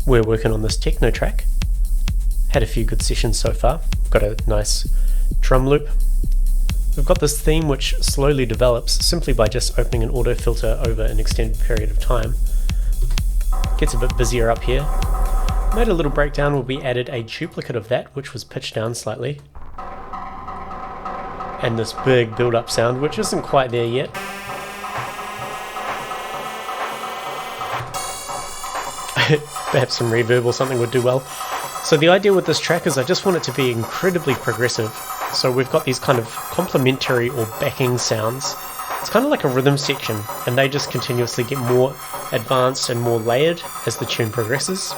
We're working on this techno track. Had a few good sessions so far. Got a nice drum loop. We've got this theme which slowly develops simply by just opening an auto filter over an extended period of time. Gets a bit busier up here. Made a little breakdown where we added a duplicate of that which was pitched down slightly. And this big build-up sound which isn't quite there yet. Perhaps some reverb or something would do well. So the idea with this track is I just want it to be incredibly progressive. So we've got these kind of complementary or backing sounds. It's kind of like a rhythm section, and they just continuously get more advanced and more layered as the tune progresses.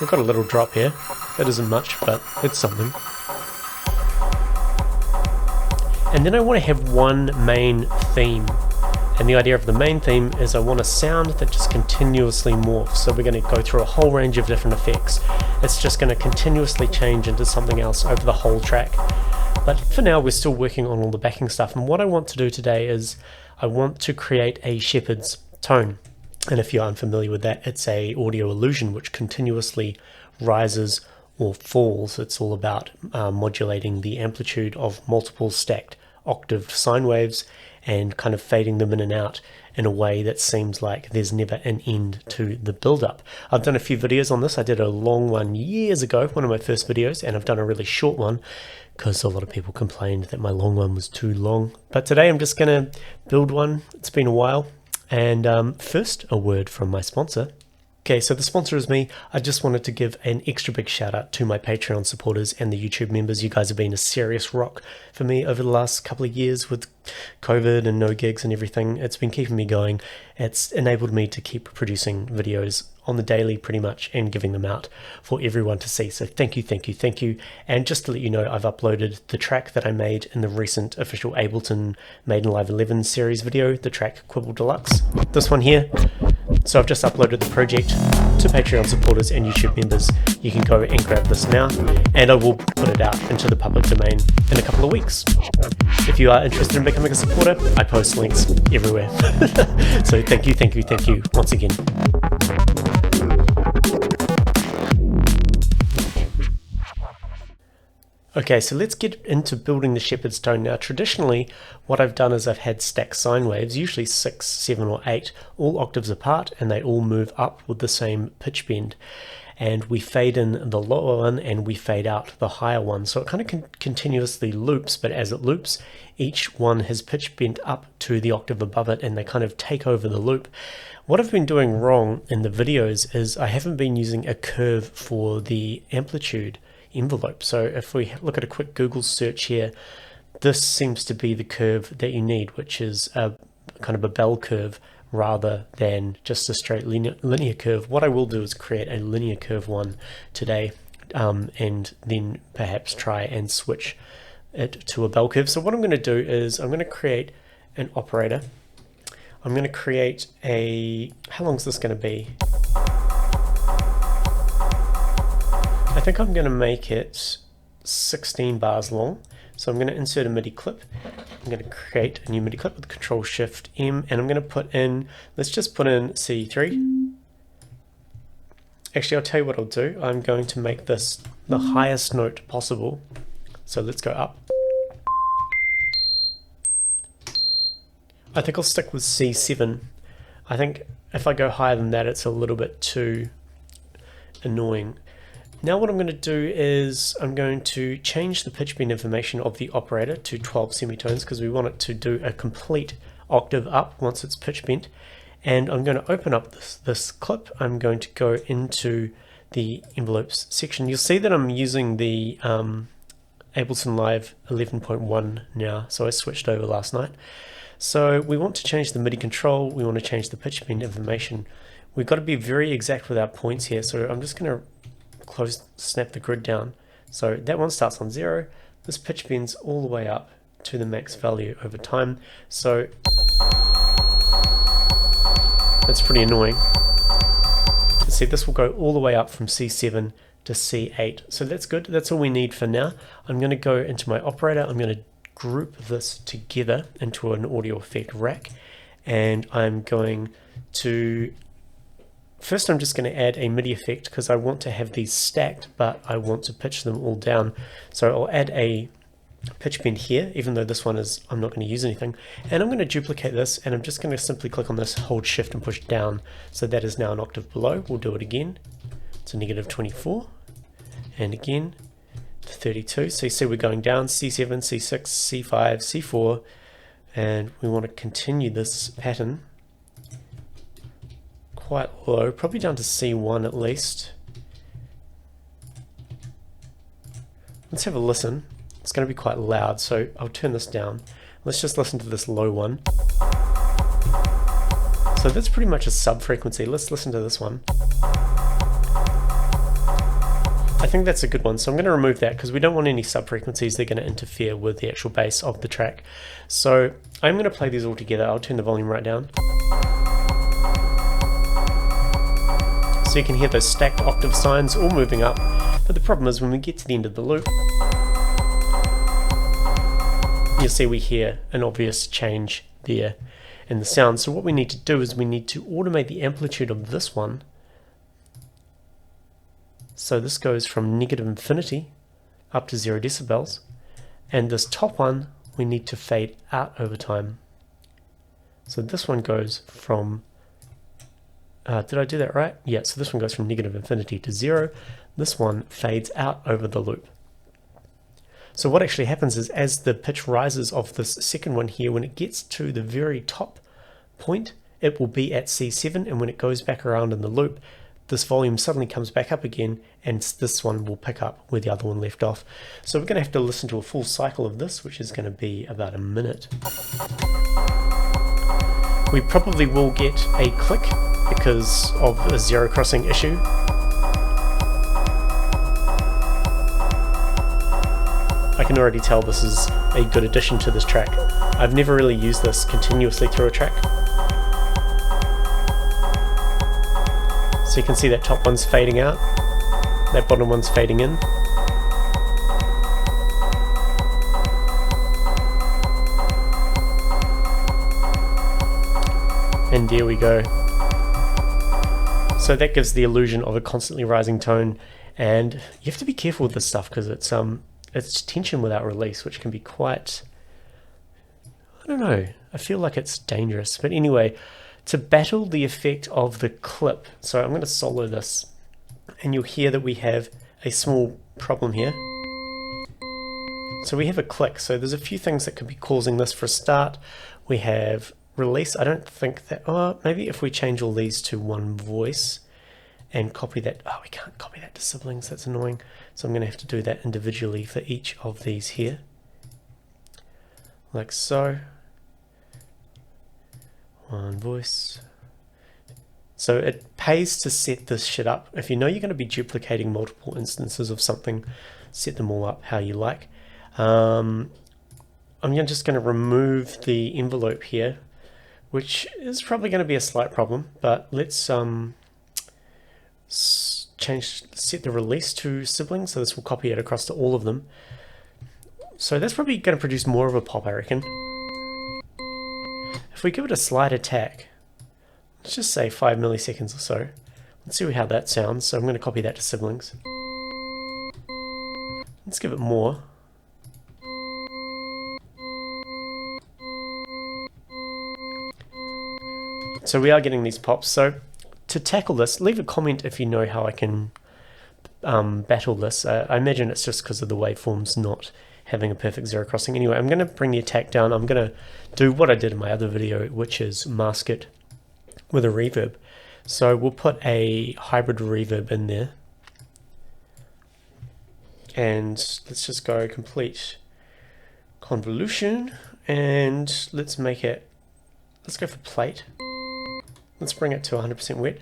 We've got a little drop here. That isn't much, but it's something. And then I want to have one main theme. And the idea of the main theme is I want a sound that just continuously morphs. So we're going to go through a whole range of different effects. It's just going to continuously change into something else over the whole track. But for now, we're still working on all the backing stuff. And what I want to do today is I want to create a Shepards tone. And if you're unfamiliar with that, it's a audio illusion which continuously rises or falls. It's all about modulating the amplitude of multiple stacked octaved sine waves and kind of fading them in and out in a way that seems like there's never an end to the build-up. I've done a few videos on this. I did a long one years ago, one of my first videos, and I've done a really short one because a lot of people complained that my long one was too long. But today I'm just going to build one. It's been a while. And first, a word from my sponsor. Okay, so the sponsor is me. I just wanted to give an extra big shout out to my Patreon supporters and the YouTube members. You guys have been a serious rock for me over the last couple of years with COVID and no gigs and everything. It's been keeping me going. It's enabled me to keep producing videos on the daily pretty much and giving them out for everyone to see. So thank you, thank you, thank you. And just to let you know, I've uploaded the track that I made in the recent official Ableton Made in Live 11 series video, the track Quibble Deluxe. This one here. So I've just uploaded the project to Patreon supporters and YouTube members. You can go and grab this now, and I will put it out into the public domain in a couple of weeks. If you are interested in becoming a supporter, I post links everywhere. So thank you, thank you, thank you once again. Okay, so let's get into building the Shepards tone now. Traditionally, what I've done is I've had stacked sine waves, usually 6, 7 or 8, all octaves apart, and they all move up with the same pitch bend. And we fade in the lower one and we fade out the higher one. So it kind of continuously loops, but as it loops, each one has pitch bent up to the octave above it, and they kind of take over the loop. What I've been doing wrong in the videos is I haven't been using a curve for the amplitude envelope. So if we look at a quick Google search here, this seems to be the curve that you need, which is a kind of a bell curve rather than just a straight linear curve. What I will do is create a linear curve one today, and then perhaps try and switch it to a bell curve. So what I'm going to do is I'm going to create an operator. I'm going to create a, how long is this going to be? I think I'm going to make it 16 bars long. So I'm going to insert a MIDI clip. I'm going to create a new MIDI clip with Control-Shift-M, and I'm going to put in, let's just put in C3. Actually, I'll tell you what I'll do. I'm going to make this the highest note possible. So let's go up. I think I'll stick with C7. I think if I go higher than that, it's a little bit too annoying. Now what I'm going to do is I'm going to change the pitch bend information of the operator to 12 semitones because we want it to do a complete octave up once it's pitch bent. And I'm going to open up this clip. I'm going to go into the envelopes section. You'll see that I'm using the Ableton Live 11.1 now, so I switched over last night. So we want to change the MIDI control, we want to change the pitch bend information. We've got to be very exact with our points here, so I'm just going to snap the grid down. So that one starts on 0, this pitch bends all the way up to the max value over time. So that's pretty annoying. You see, this will go all the way up from C7 to C8. So that's good. That's all we need for now. I'm going to go into my operator. I'm going to group this together into an audio effect rack, and I'm going to first I'm just going to add a MIDI effect because I want to have these stacked, but I want to pitch them all down. So I'll add a pitch bend here, even though this one is, I'm not going to use anything. And I'm going to duplicate this, and I'm just going to simply click on this, hold shift and push down. So that is now an octave below. We'll do it again to negative 24. And again to 32. So you see we're going down C7, C6, C5, C4. And we want to continue this pattern quite low, probably down to C1 at least. Let's have a listen. It's going to be quite loud, so I'll turn this down. Let's just listen to this low one. So that's pretty much a sub frequency. Let's listen to this one. I think that's a good one, so I'm going to remove that because we don't want any sub frequencies. They're going to interfere with the actual bass of the track. So I'm going to play these all together. I'll turn the volume right down. So you can hear those stacked octave signs all moving up. But the problem is when we get to the end of the loop, you'll see we hear an obvious change there in the sound. So what we need to do is we need to automate the amplitude of this one. So this goes from negative infinity up to 0 decibels. And this top one we need to fade out over time. So this one goes from, did I do that right? Yeah, so this one goes from negative infinity to 0. This one fades out over the loop. So what actually happens is as the pitch rises of this second one here, when it gets to the very top point, it will be at C7, and when it goes back around in the loop, this volume suddenly comes back up again, and this one will pick up where the other one left off. So we're going to have to listen to a full cycle of this, which is going to be about a minute. We probably will get a click because of a zero crossing issue. I can already tell this is a good addition to this track. I've never really used this continuously through a track. So you can see that top one's fading out, that bottom one's fading in. And there we go. So that gives the illusion of a constantly rising tone, and you have to be careful with this stuff because it's tension without release, which can be quite, I don't know, I feel like it's dangerous. But anyway, to battle the effect of the clip, so I'm going to solo this, and you'll hear that we have a small problem here. So we have a click, so there's a few things that could be causing this. For a start, we have release. I don't think that, maybe if we change all these to one voice and copy that, we can't copy that to siblings, that's annoying. So I'm going to have to do that individually for each of these here. Like so. One voice. So it pays to set this shit up. If you know you're going to be duplicating multiple instances of something, set them all up how you like. I'm just going to remove the envelope here, which is probably going to be a slight problem, but let's set the release to siblings, so this will copy it across to all of them. So that's probably going to produce more of a pop, I reckon. If we give it a slight attack, let's just say 5 milliseconds or so, let's see how that sounds. So I'm going to copy that to siblings. Let's give it more. So we are getting these pops. So to tackle this, leave a comment if you know how I can battle this. I imagine it's just because of the waveforms not having a perfect zero crossing. Anyway, I'm going to bring the attack down. I'm going to do what I did in my other video, which is mask it with a reverb. So we'll put a hybrid reverb in there. And let's just go complete convolution. And let's make it, let's go for plate. Let's bring it to 100% wet.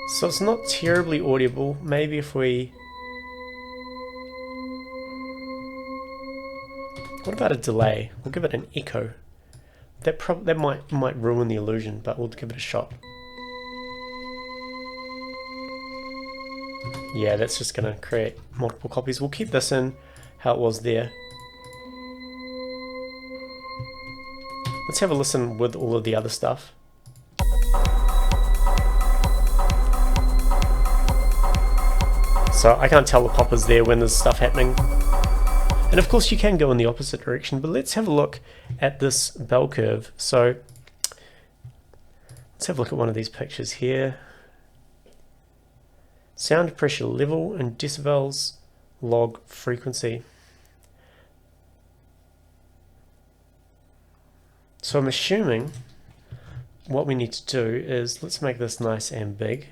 So it's not terribly audible. Maybe if we... What about a delay? We'll give it an echo. That might ruin the illusion, but we'll give it a shot. Yeah, that's just going to create multiple copies. We'll keep this in. how it was there. Let's have a listen with all of the other stuff. So I can't tell the pop is there when there's stuff happening. And of course you can go in the opposite direction, but let's have a look at this bell curve. So let's have a look at one of these pictures here. Sound pressure level and decibels log frequency. So I'm assuming what we need to do is, let's make this nice and big.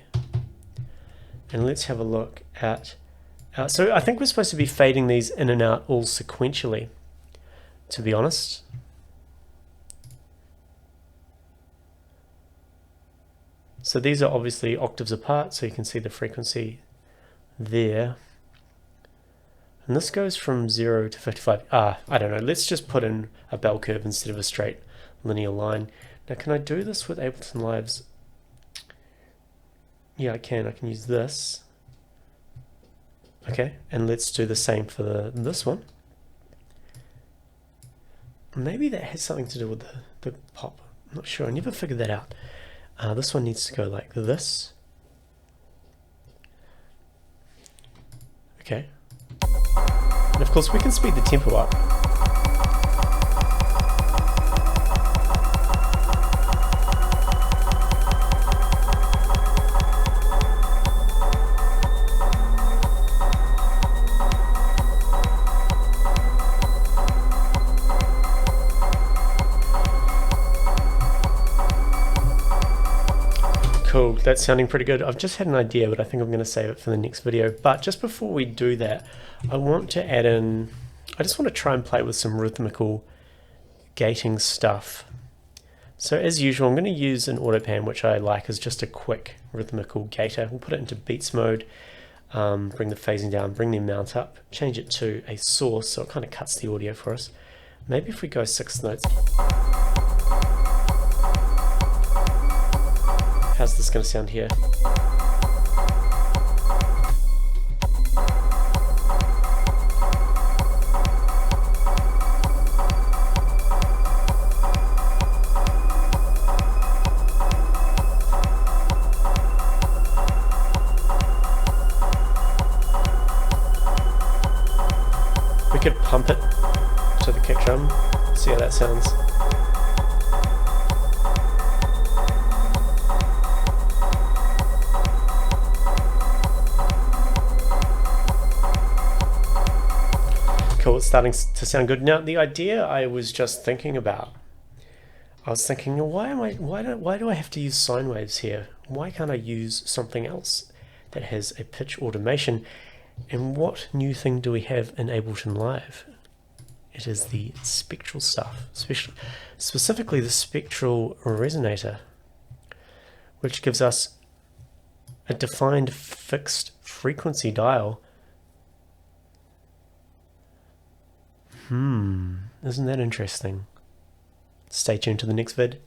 And let's have a look at, so I think we're supposed to be fading these in and out all sequentially, to be honest. So these are obviously octaves apart, so you can see the frequency there. And this goes from 0 to 55. I don't know, let's just put in a bell curve instead of a straight linear line. Now can I do this with Ableton Live's? Yeah, I can use this. Okay, and let's do the same for this one. Maybe that has something to do with the pop. I'm not sure, I never figured that out. This one needs to go like this. Okay. And of course we can speed the tempo up. Cool, that's sounding pretty good. I've just had an idea, but I think I'm going to save it for the next video. But just before we do that, I want to add in, I just want to try and play with some rhythmical gating stuff. So as usual, I'm going to use an autopan, which I like as just a quick rhythmical gator. We'll put it into beats mode, bring the phasing down, bring the amount up, change it to a source so it kind of cuts the audio for us. Maybe if we go 6 notes. How's this going to sound here? We could pump it to the kick drum, see how that sounds. Cool, it's starting to sound good. Now the idea I was just thinking about, I was thinking, why do I have to use sine waves here? Why can't I use something else that has a pitch automation? And what new thing do we have in Ableton Live? It is the spectral stuff, specifically the Spectral Resonator, which gives us a defined fixed frequency dial. Isn't that interesting? Stay tuned to the next vid.